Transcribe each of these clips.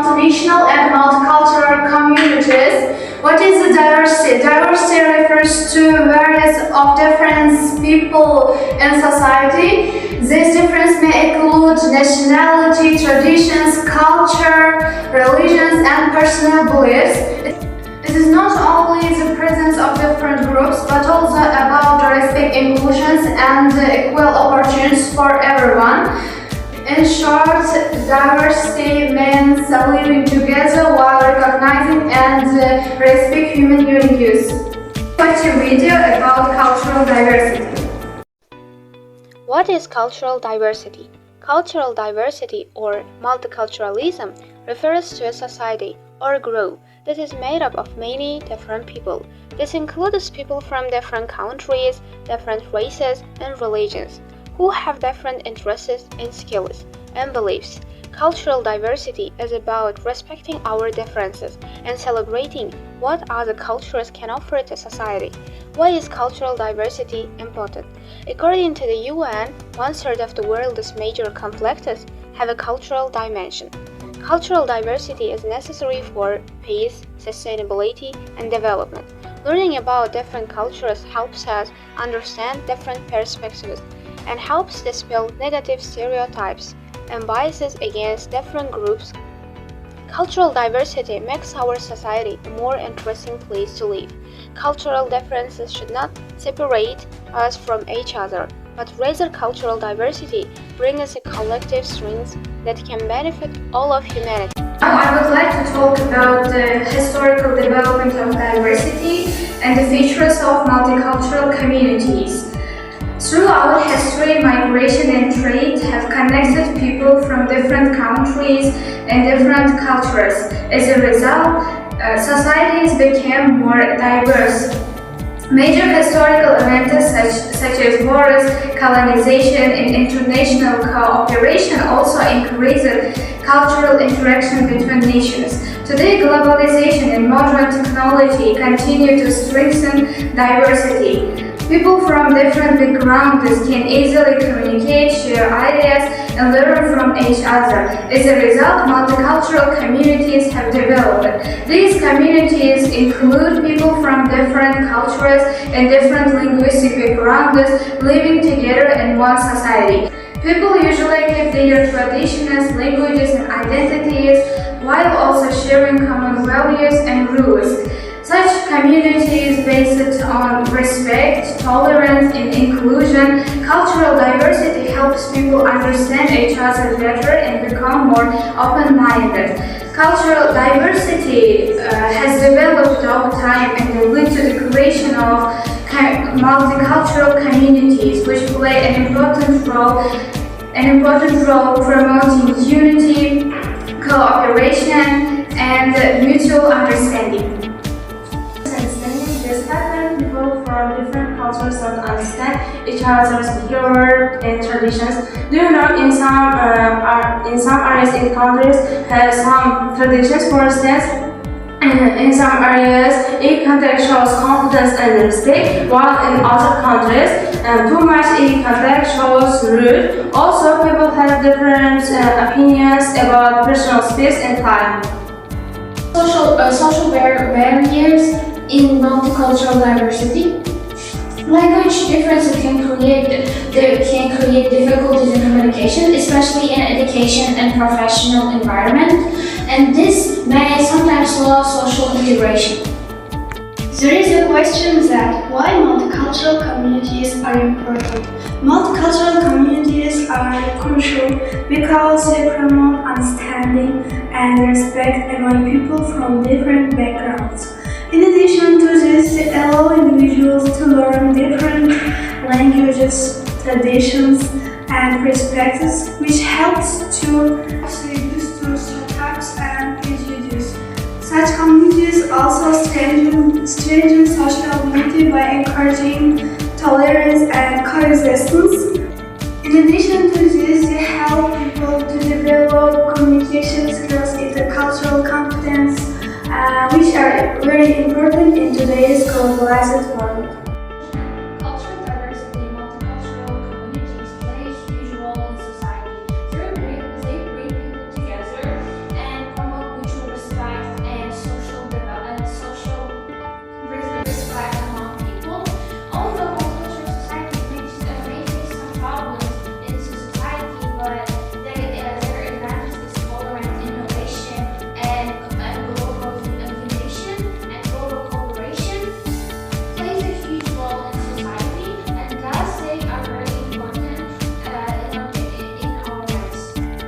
multinational and multicultural communities. What is the diversity? Diversity refers to various of different people in society. This difference may include nationality, traditions, culture, religions, and personal beliefs. It is not only the presence of different groups, but also about respect, inclusions, and equal opportunities for everyone. In short, diversity means living together while recognizing and respect human uniqueness. Watch a video about cultural diversity. What is cultural diversity? Cultural diversity, or multiculturalism, refers to a society or group that is made up of many different people. This includes people from different countries, different races, and religions, who have different interests and skills and beliefs. Cultural diversity is about respecting our differences and celebrating what other cultures can offer to society. Why is cultural diversity important? According to the UN, 1/3 of the world's major conflicts have a cultural dimension. Cultural diversity is necessary for peace, sustainability, and development. Learning about different cultures helps us understand different perspectives and helps dispel negative stereotypes and biases against different groups. Cultural diversity makes our society a more interesting place to live. Cultural differences should not separate us from each other, but rather cultural diversity brings us a collective strength that can benefit all of humanity. Now I would like to talk about the historical development of diversity and the features of multicultural communities. Throughout history, migration and trade have connected people from different countries and different cultures. As a result, societies became more diverse. Major historical events such as wars, colonization, and international cooperation also increased cultural interaction between nations. Today, globalization and modern technology continue to strengthen diversity. People from different backgrounds can easily communicate, share ideas, and learn from each other. As a result, multicultural communities have developed. These communities include people from different cultures and different linguistic backgrounds living together in one society. People usually keep their traditions, languages, and identities while also sharing common values and rules. Such communities based on respect, tolerance, and inclusion. Cultural diversity helps people understand each other better and become more open-minded. Cultural diversity has developed over time and will lead to the creation of multicultural communities, which play an important role promoting unity, cooperation, and mutual understanding. This happens people from different cultures don't understand each other's behavior and traditions. Do you know in some areas in countries have some traditions? For instance, in some areas, eye contact shows confidence and respect, while in other countries, too much eye contact shows rude. Also, people have different opinions about personal space and time. Social barriers in multicultural diversity. Language differences can create difficulties in communication, especially in education and professional environment, and this may sometimes slow social integration. There is a question that why multicultural communities are important. Multicultural communities are crucial because they promote understanding and respect among people from different backgrounds. In addition to this, they allow individuals to learn different languages, traditions, and perspectives, which helps to reduce stereotypes and prejudice. Such communities also strengthen social unity by encouraging tolerance and coexistence. In addition to this, they help people to develop communication skills, intercultural competence, which are very important in today's globalized world. Cultural diversity in multicultural communities play a huge role in society. They bring people together and promote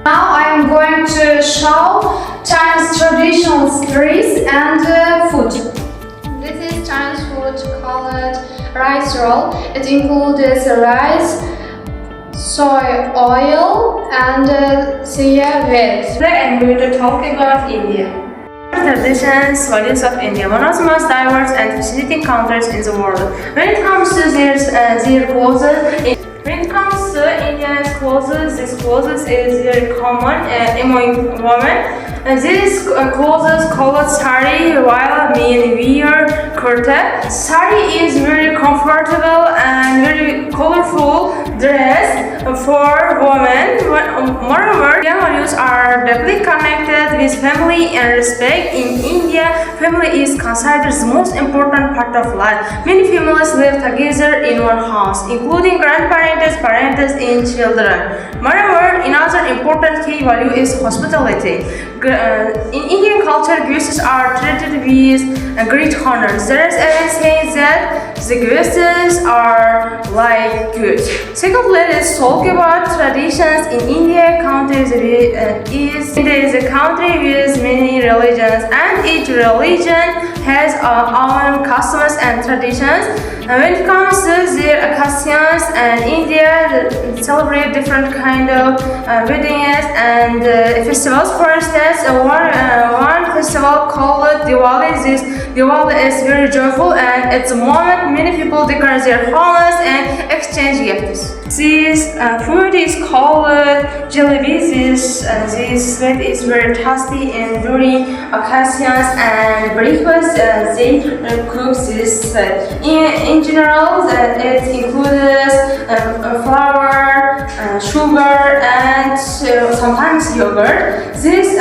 Now I am going to show China's traditional streets and food. This is Chinese food called rice roll. It includes rice, soy oil, and chia with. Today I'm going to talk about India. Traditions, values of India, one of the most diverse and fascinating countries in the world. When it comes to their clothes, India's clothes, this clothes is very common among women. These clothes called sari, while men wear kurta. Sari is very comfortable and very colorful dress for women. Moreover, Indian values are deeply connected with family and respect. In India, family is considered the most important part of life. Many families live together in one house, including grandparents, parents, and children. Moreover, another important key value is hospitality. In Indian culture, guests are treated with great honor. There is even saying that the guests are like goods. Second, let's talk about traditions in India. India is a country with many religions, and each religion has own customs and traditions. When it comes to their occasions, India celebrate different kind of weddings and festivals. For instance, one festival called Diwali. This Diwali is very joyful, and at the moment many people decorate their homes and exchange gifts. This food is called jalebi. This sweet is very tasty, and during occasions and breakfast they cook this sweet. In general, it includes flour, sugar, and sometimes yogurt. This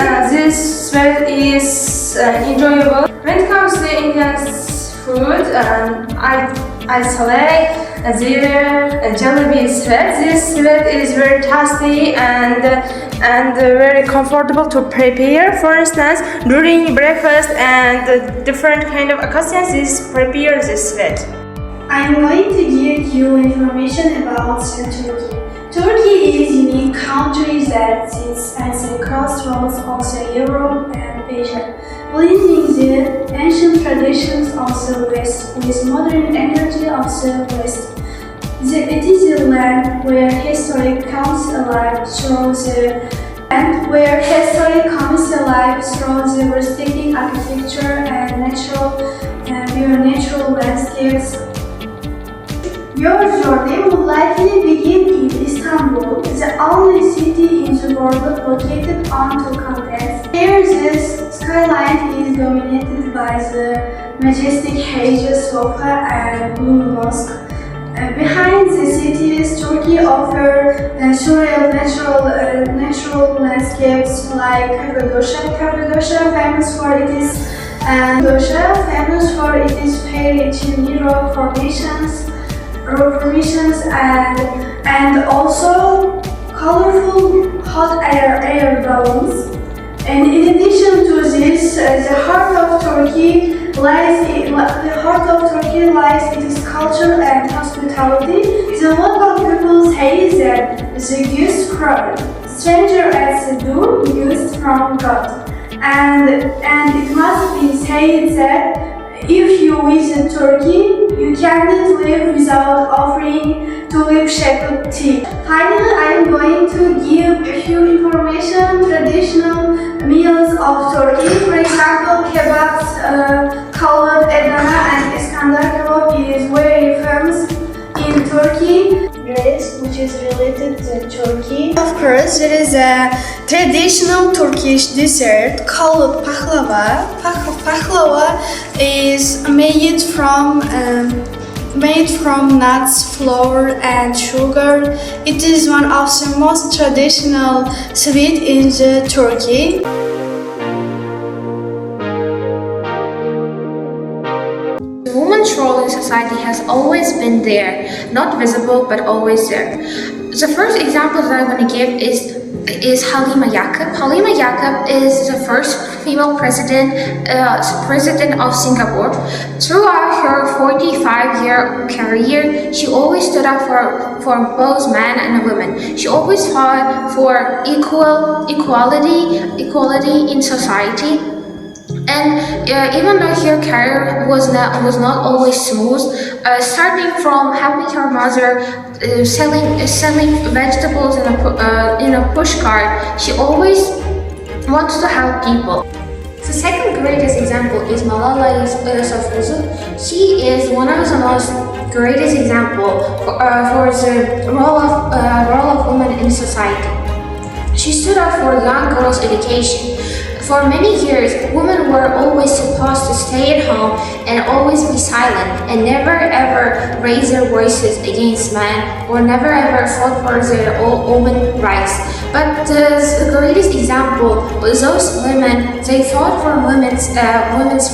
sweet is enjoyable. When it comes to Indian food, I select their jalebi sweet. This sweet is very tasty and very comfortable to prepare. For instance, during breakfast and different kind of occasions, prepare this sweet. I am going to give you information about Turkey. Turkey is a unique country that sits at the crossroads of Europe and Asia, blending the ancient traditions of the West with modern energy of the West. It is a land where history comes alive through the breathtaking architecture and natural landscapes. Your journey will likely begin in Istanbul, the only city in the world located on two continents. Here, the skyline is dominated by the majestic Hagia Sophia and Blue Mosque. Behind the cities, Turkey offers surreal natural landscapes like Cappadocia, famous for its fairy Cimero formations and also colorful hot air balloons. And in addition to this, the heart of Turkey lies in its culture and hospitality. The local people say that the gift stranger as the door gift from God. And it must be said that if you visit Turkey, you cannot live without offering tulip-shaped tea. Finally, I am going to give a few information traditional meals of Turkey. For example, kebabs called Adana and Iskandar kebab is very famous in Turkey. Rice, which is related to Turkey. Of course, there is a traditional Turkish dessert called pahlava. Pahlava is made from nuts, flour, and sugar. It is one of the most traditional sweet in Turkey. The woman's role in society has always been there, not visible but always there. The first example that I want to give is Halima Yacob. Halima Yacob is the first female president of Singapore. Throughout her 45-year career, she always stood up for both men and women. She always fought for equality in society. And even though her career was not always smooth, starting from helping her mother selling vegetables in a push cart, she always wants to help people. The second greatest example is Malala Yousafzai. She is one of the most greatest example for the role of women in society. She stood up for young girls' education. For many years, women were always supposed to stay at home and always be silent and never ever raise their voices against men or never ever fought for their women's rights. But the greatest example was those women. They fought for women's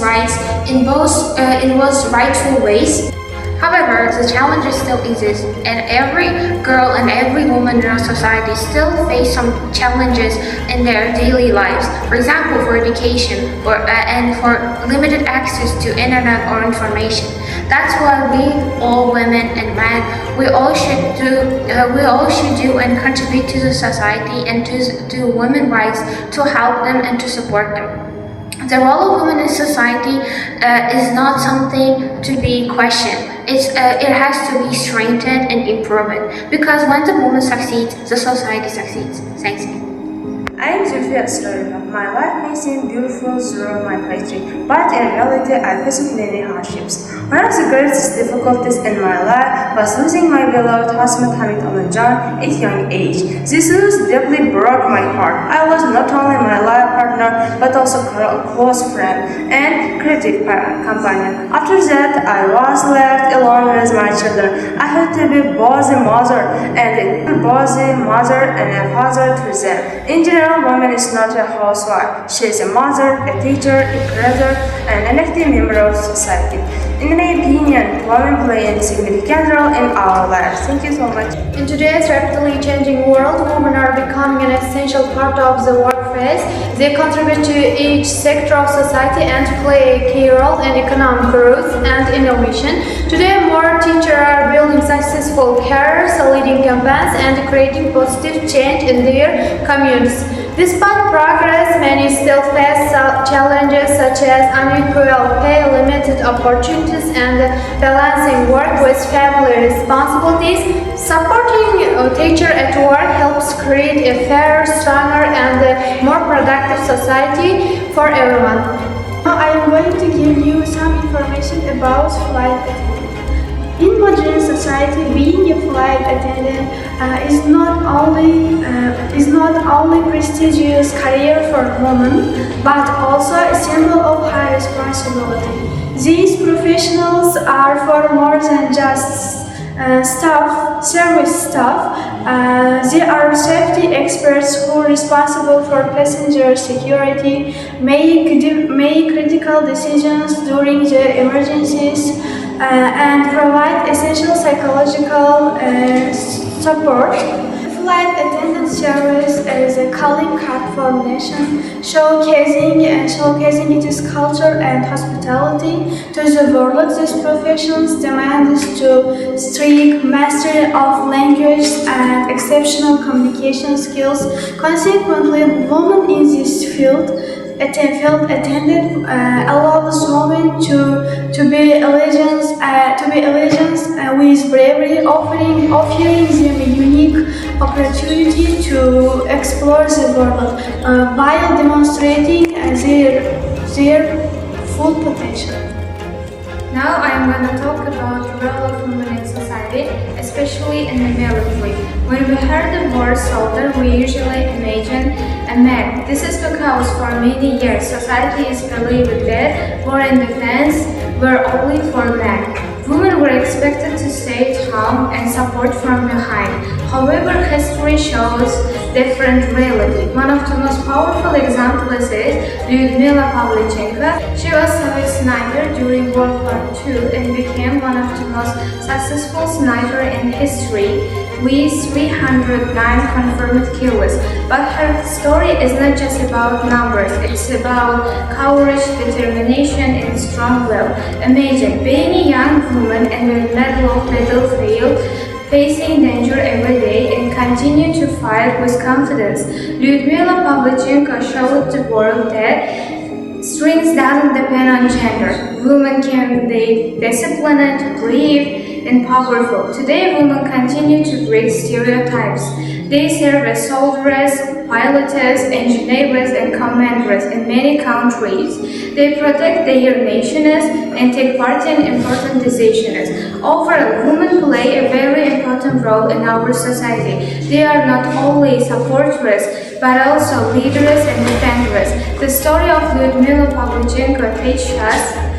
rights in both rightful ways. However, the challenges still exist, and every girl and every woman in our society still face some challenges in their daily lives. For example, for education and for limited access to internet or information. That's why we, all women and men, we all should do and contribute to the society and to women's rights to help them and to support them. The role of women in society is not something to be questioned. It has to be strengthened and improved, because when the woman succeeds, the society succeeds. Thanks. I am Zulfiya Asrarullah. My life may seem beautiful through my poetry, but in reality I faced many hardships. One of the greatest difficulties in my life was losing my beloved husband Hamid Ahmadjan at a young age. This news deeply broke my heart. I lost not only my life partner, but also a close friend and creative companion. After that, I was left alone with my children. I had to be both a mother and a father to them. In general, woman is not a housewife. She is a mother, a teacher, a creator, and an active member of society. In my opinion, women play a significant role in our lives. Thank you so much. In today's rapidly changing world, women are becoming an essential part of the workforce. They contribute to each sector of society and play a key role in economic growth and innovation. Today, more teachers are building successful careers, leading campaigns, and creating positive change in their communities. Despite progress, many still face challenges such as unequal pay, limited opportunities, and balancing work with family responsibilities. Supporting a teacher at work helps create a fairer, stronger, and more productive society for everyone. Now I am going to give you some information about flight attendant. In modern society, being a flight attendant is not only prestigious career for women, but also a symbol of high responsibility. These professionals are for more than just service staff. They are safety experts who are responsible for passenger security, make critical decisions during the emergencies, and provide essential psychological support. Flight attendant service is a calling card for nation, showcasing its culture and hospitality to the world. These professions demand to strict mastery of language and exceptional communication skills. Consequently, women in this field attendant allows women to be legends with bravery, offering them a unique opportunity to explore the world while demonstrating their full potential. Now I am going to talk about the role of women in society, especially in the military. When we hear the word soldier, we usually imagine a man. This is because for many years society is believed that war and defense were only for men. Women were expected to stay at strong and support from behind. However, history shows different reality. One of the most powerful examples is Lyudmila Pavlichenko. She was Soviet sniper during World War II and became one of the most successful sniper in history with 309 confirmed kills. But her story is not just about numbers, it's about courage, determination, and strong will. Imagine being a young woman in the middle of battlefield, facing danger every day and continue to fight with confidence. Lyudmila Pavlichenko showed the world that strength doesn't depend on gender. Women can be disciplined, brave, and powerful. Today, women continue to break stereotypes. They serve as soldiers, pilots, engineers, and commanders in many countries. They protect their nations and take part in important decisions. Overall, women play a very important role in our society. They are not only supporters, but also leaders and defenders. The story of Lyudmila Pavlichenko teaches us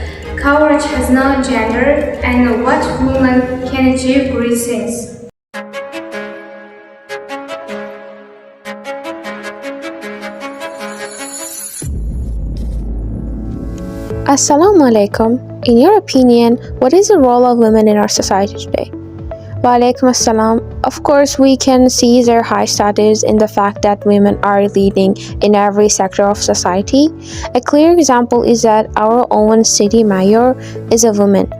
courage has no gender and what women can achieve great things. Assalamu alaikum. In your opinion, what is the role of women in our society today? Wa alaikum assalam. Of course, we can see their high status in the fact that women are leading in every sector of society. A clear example is that our own city mayor is a woman.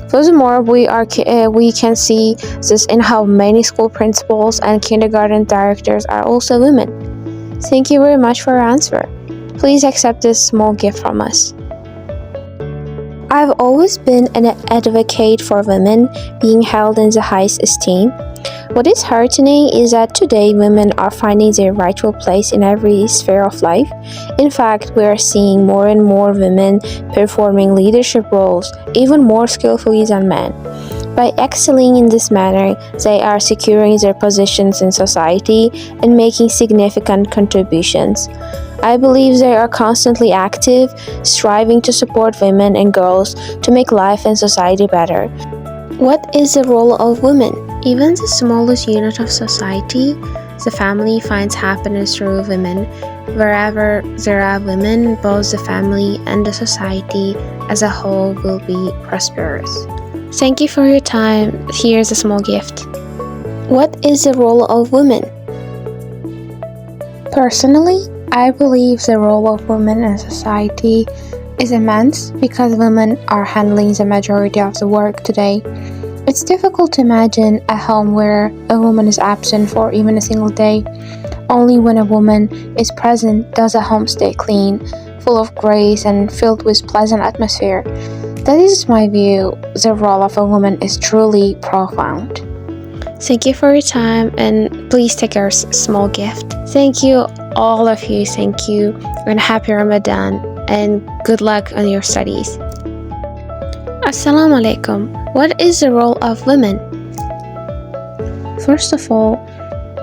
Furthermore, we can see this in how many school principals and kindergarten directors are also women. Thank you very much for your answer. Please accept this small gift from us. I've always been an advocate for women being held in the highest esteem. What is heartening is that today women are finding their rightful place in every sphere of life. In fact, we are seeing more and more women performing leadership roles even more skillfully than men. By excelling in this manner, they are securing their positions in society and making significant contributions. I believe they are constantly active, striving to support women and girls to make life and society better. What is the role of women? Even the smallest unit of society, the family, finds happiness through women. Wherever there are women, both the family and the society as a whole will be prosperous. Thank you for your time. Here's a small gift. What is the role of women? Personally, I believe the role of women in society is immense because women are handling the majority of the work today. It's difficult to imagine a home where a woman is absent for even a single day. Only when a woman is present does a home stay clean, full of grace and filled with pleasant atmosphere. That is my view. The role of a woman is truly profound. Thank you for your time and please take our small gift. Thank you, all of you. Thank you and happy Ramadan and good luck on your studies. Assalamu alaikum. What is the role of women? First of all,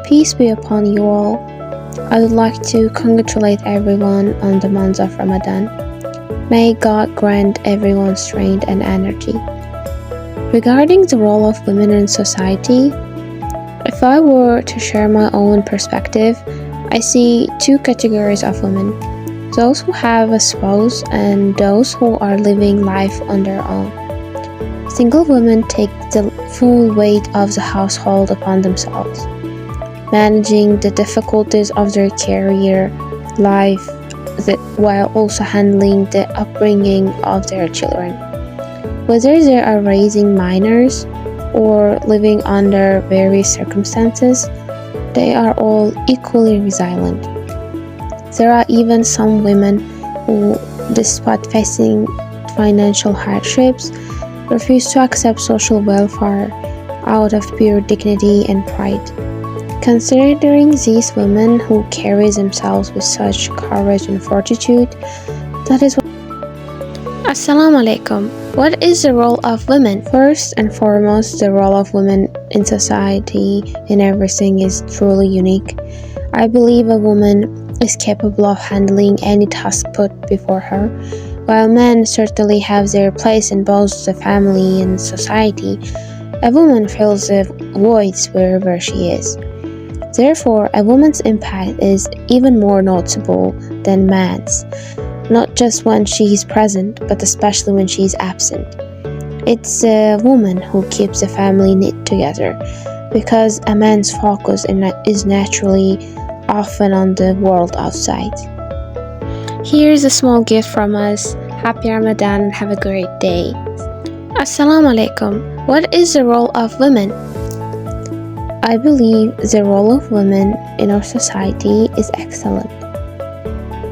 peace be upon you all. I would like to congratulate everyone on the month of Ramadan. May God grant everyone strength and energy. Regarding the role of women in society, if I were to share my own perspective, I see two categories of women: those who have a spouse and those who are living life on their own. Single women take the full weight of the household upon themselves, managing the difficulties of their career, life, while also handling the upbringing of their children. Whether they are raising minors or living under various circumstances, they are all equally resilient. There are even some women who, despite facing financial hardships, refuse to accept social welfare out of pure dignity and pride. Considering these women who carry themselves with such courage and fortitude, that is what. Assalamu alaikum. What is the role of women? First and foremost, the role of women in society in everything is truly unique. I believe a woman is capable of handling any task put before her. While men certainly have their place in both the family and society, A woman fills the voids wherever she is. Therefore, a woman's impact is even more noticeable than man's, not just when she is present, but especially when she is absent. It's a woman who keeps the family knit together, because a man's focus is naturally often on the world outside. Here's a small gift from us. Happy Ramadan and have a great day. Assalamu alaikum. What is the role of women? I believe the role of women in our society is excellent.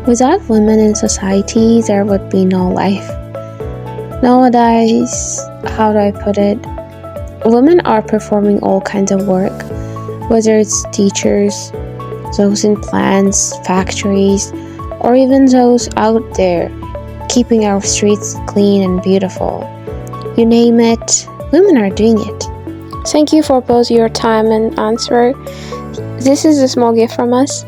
Without women in society, there would be no life. Nowadays, how do I put it? Women are performing all kinds of work, whether it's teachers, those in plants, factories, or even those out there keeping our streets clean and beautiful. You name it, women are doing it. Thank you for both your time and answer. This is a small gift from us.